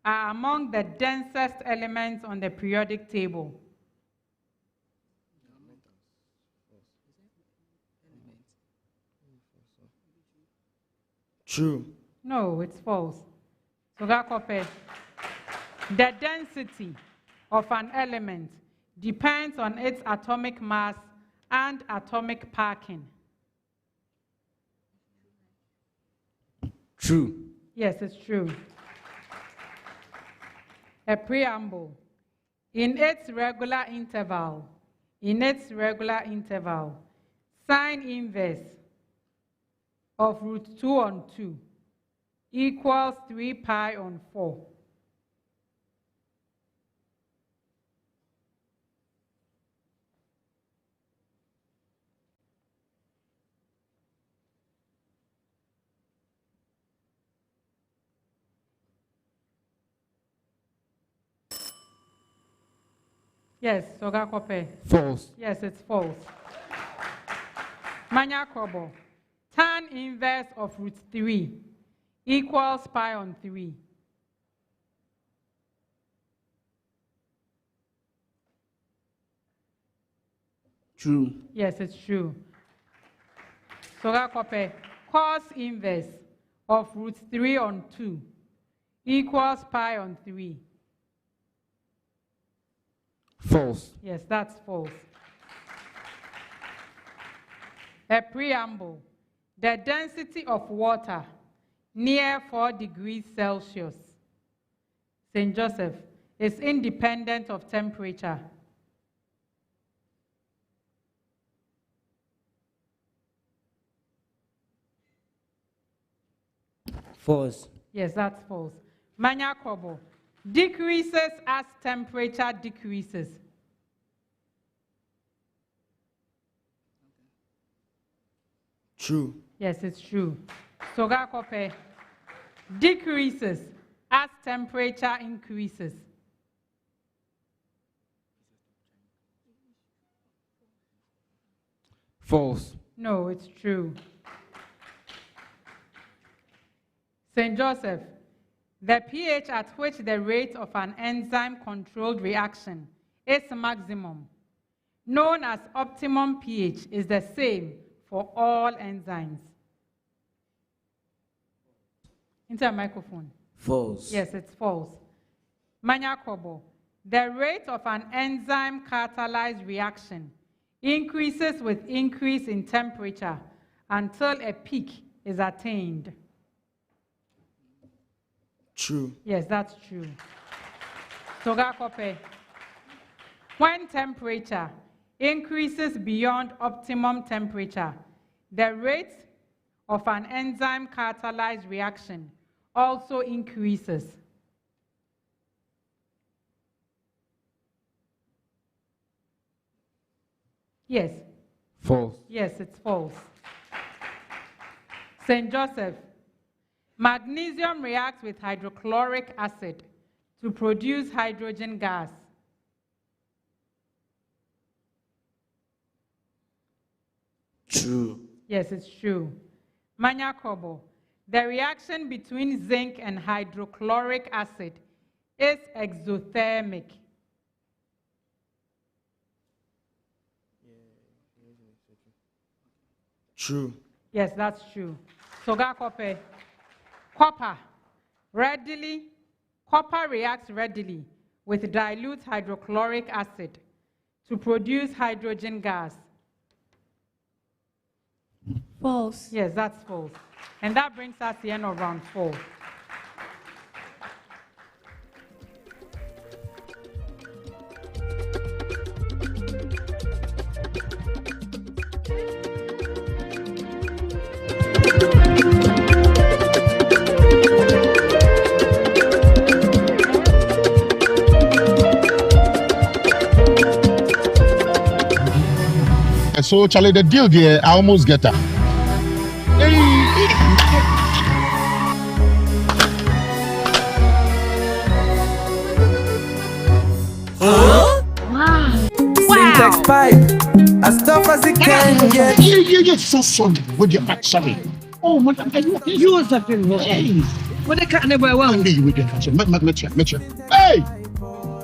are among the densest elements on the periodic table. True. No, it's false. Sogakope, the density of an element depends on its atomic mass and atomic packing. True. Yes, it's true. A preamble. In its regular interval, sine inverse of root 2 on 2 equals 3 pi on 4. Yes, Sogakope. False. Yes, it's false. Manya Krobo. Tan inverse of root 3 equals pi on 3. True. Yes, it's true. Sogakope. Cos inverse of root 3 on 2 equals pi on 3. False. Yes, that's false. A preamble. The density of water near 4 degrees Celsius, St. Joseph, is independent of temperature. False. Yes, that's false. Manya Krobo. Decreases as temperature decreases. True. Yes, it's true. Sogakope. Decreases as temperature increases. False. No, it's true. St. Joseph. The pH at which the rate of an enzyme-controlled reaction is maximum, known as optimum pH, is the same for all enzymes. Into a microphone. False. Yes, it's false. Manya Krobo. The rate of an enzyme-catalyzed reaction increases with increase in temperature until a peak is attained. True. Yes, that's true. Sogakope. When temperature increases beyond optimum temperature, the rate of an enzyme-catalyzed reaction also increases. Yes. False. Yes, it's false. St. Joseph. Magnesium reacts with hydrochloric acid to produce hydrogen gas. True. Yes, it's true. Manya Krobo. The reaction between zinc and hydrochloric acid is exothermic. True. Yes, that's true. Sogakope. Copper reacts readily with dilute hydrochloric acid to produce hydrogen gas. False. Yes, that's false. And that brings us to the end of round 4. So, Charlie, the deal there, I almost get her. Wow. Syntax pipe, as tough as it can get. You're so sorry with your back, sorry. Oh, what you was that thing? Hey, what the cat never won me with your fashion. Hey,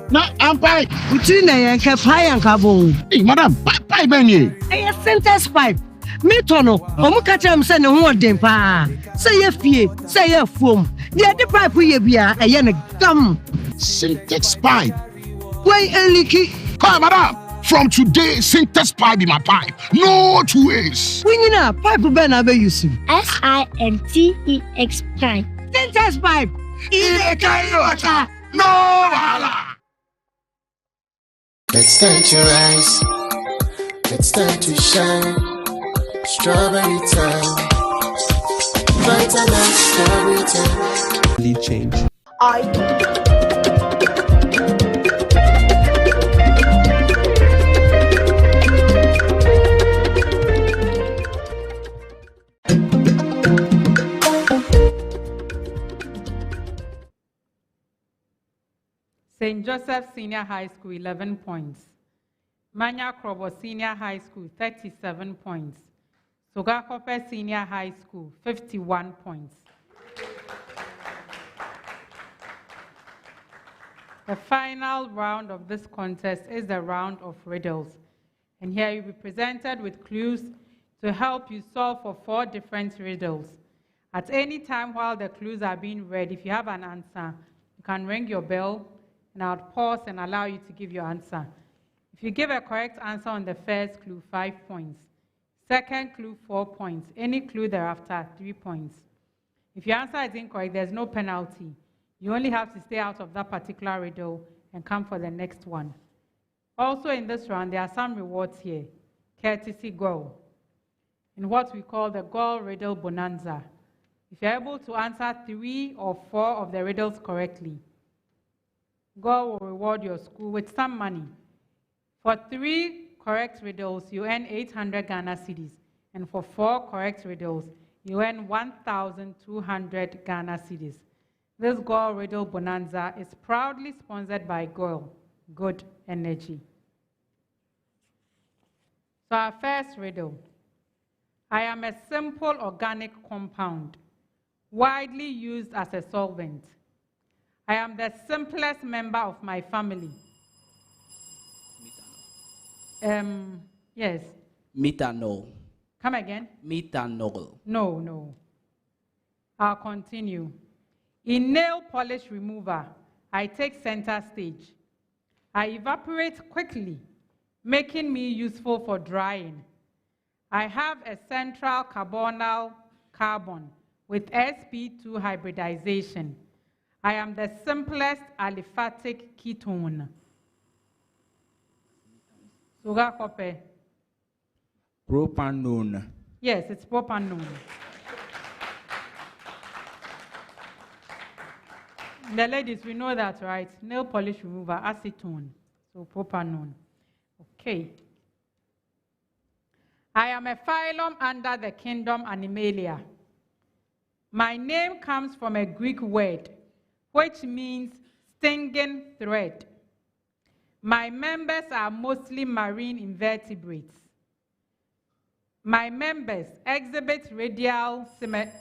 no, I'm pipe. Utina yanka fire and carbon. Hey, madam, pipe, Benny. Hey, syntax pipe. Metono, Omukacham send a word dempa. Say a fee, say a foam. The other pipe we be a yen gum. Syntax pipe. Why, Eliki? Come, madam. From today, Syntax pipe in my pipe. No 2 ways. When you know, pipe ben abe yusu. SINTEX pipe. Syntax pipe. No wahala. It's time to rise. It's time to shine. Strawberry time. Brighter than strawberry time. Lead change. St. Joseph Senior High School, 11 points. Manya Krobo Senior High School, 37 points. Sogakope Senior High School, 51 points. The final round of this contest is the round of riddles. And here you'll be presented with clues to help you solve for 4 different riddles. At any time while the clues are being read, if you have an answer, you can ring your bell and I'll pause and allow you to give your answer. If you give a correct answer on the first clue, 5 points. Second clue, 4 points. Any clue thereafter, 3 points. If your answer is incorrect, there's no penalty. You only have to stay out of that particular riddle and come for the next one. Also in this round, there are some rewards here. Courtesy goal. In what we call the goal riddle bonanza. If you're able to answer 3 or 4 of the riddles correctly, goal will reward your school with some money. For 3 correct riddles, you earn 800 Ghana cedis. And for 4 correct riddles, you earn 1,200 Ghana cedis. This Goal Riddle Bonanza is proudly sponsored by Goal, Good Energy. So our first riddle. I am a simple organic compound, widely used as a solvent. I am the simplest member of my family. Yes. Methanol. Come again? Methanol. No. I'll continue. In nail polish remover, I take center stage. I evaporate quickly, making me useful for drying. I have a central carbonyl carbon with sp2 hybridization. I am the simplest aliphatic ketone. Sogakope. Propanone. Yes, it's propanone. The ladies, we know that, right? Nail polish remover, acetone. So propanone. Okay. I am a phylum under the kingdom Animalia. My name comes from a Greek word, which means stinging thread. My members are mostly marine invertebrates. My members exhibit radial symmetry.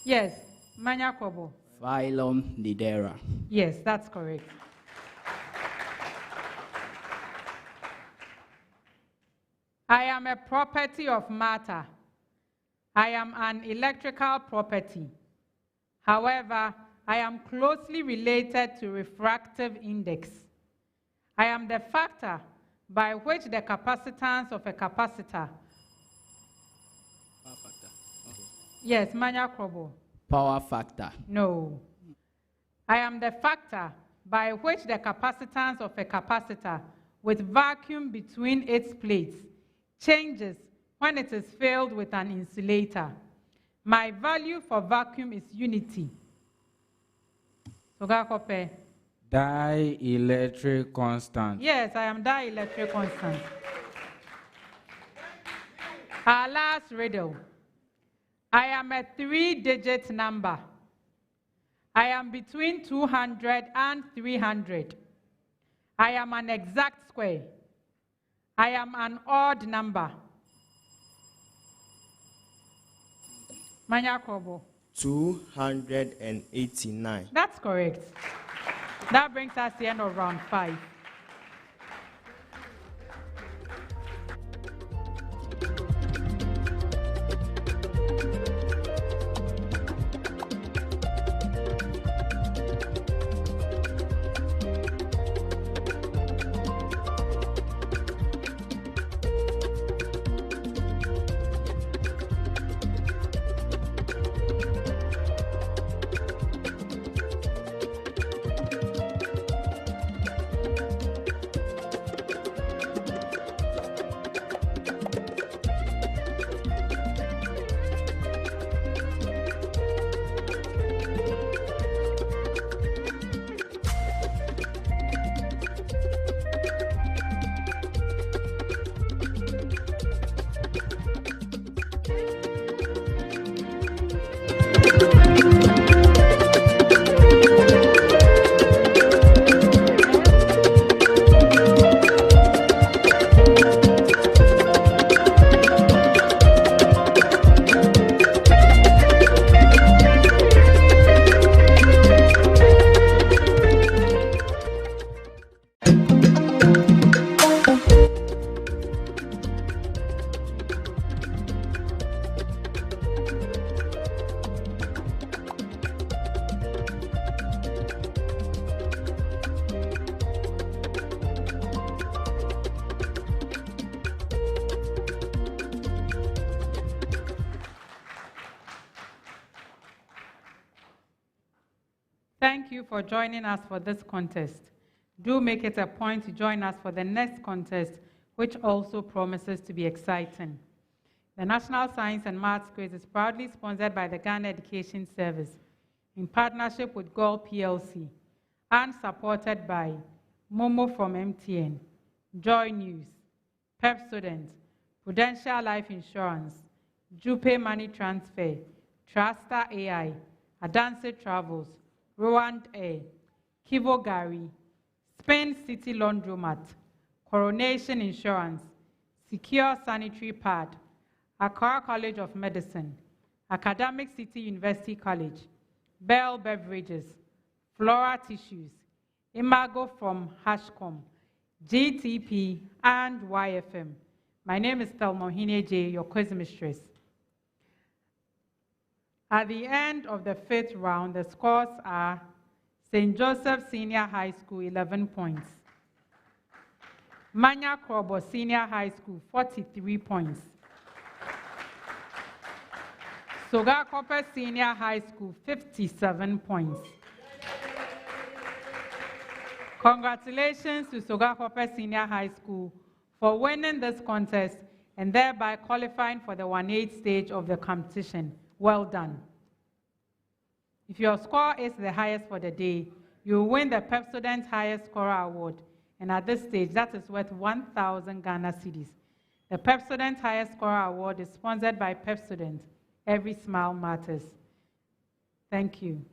Yes, Manya Krobo. Phylum Nidera. Yes, that's correct. I am a property of matter. I am an electrical property. However, I am closely related to refractive index. I am the factor by which the capacitance of a capacitor. Power factor. Okay. Yes, Manya Krobo. Power factor. No. I am the factor by which the capacitance of a capacitor with vacuum between its plates changes when it is filled with an insulator. My value for vacuum is unity. Sogakope. Dielectric constant. Yes, I am dielectric constant. Our last riddle. I am a 3-digit number. I am between 200 and 300. I am an exact square. I am an odd number. Manya Krobo. 289. That's correct. That brings us to the end of round 5. Thank you for joining us for this contest. Do make it a point to join us for the next contest, which also promises to be exciting. The National Science and Maths Quiz is proudly sponsored by the Ghana Education Service in partnership with GOL PLC and supported by Momo from MTN, JoyNews, Pepsodent, Prudential Life Insurance, Jupe Money Transfer, Truster AI, Adanse Travels, Rwand Air, Kivo Gari, Spain City Laundromat, Coronation Insurance, Secure Sanitary Pad, Accra College of Medicine, Academic City University College, Bell Beverages, Flora Tissues, Imago from Hashcom, GTP, and YFM. My name is Thelma J, your quiz mistress. At the end of the 5th round, the scores are St. Joseph Senior High School, 11 points. Manya Krobo Senior High School, 43 points. Sogakope Senior High School, 57 points. Congratulations to Sogakope Senior High School for winning this contest and thereby qualifying for the 1/8 stage of the competition. Well done. If your score is the highest for the day, you will win the Pepsodent Highest Scorer Award, and at this stage, that is worth 1,000 Ghana cedis. The Pepsodent Highest Scorer Award is sponsored by Pepsodent. Every smile matters. Thank you.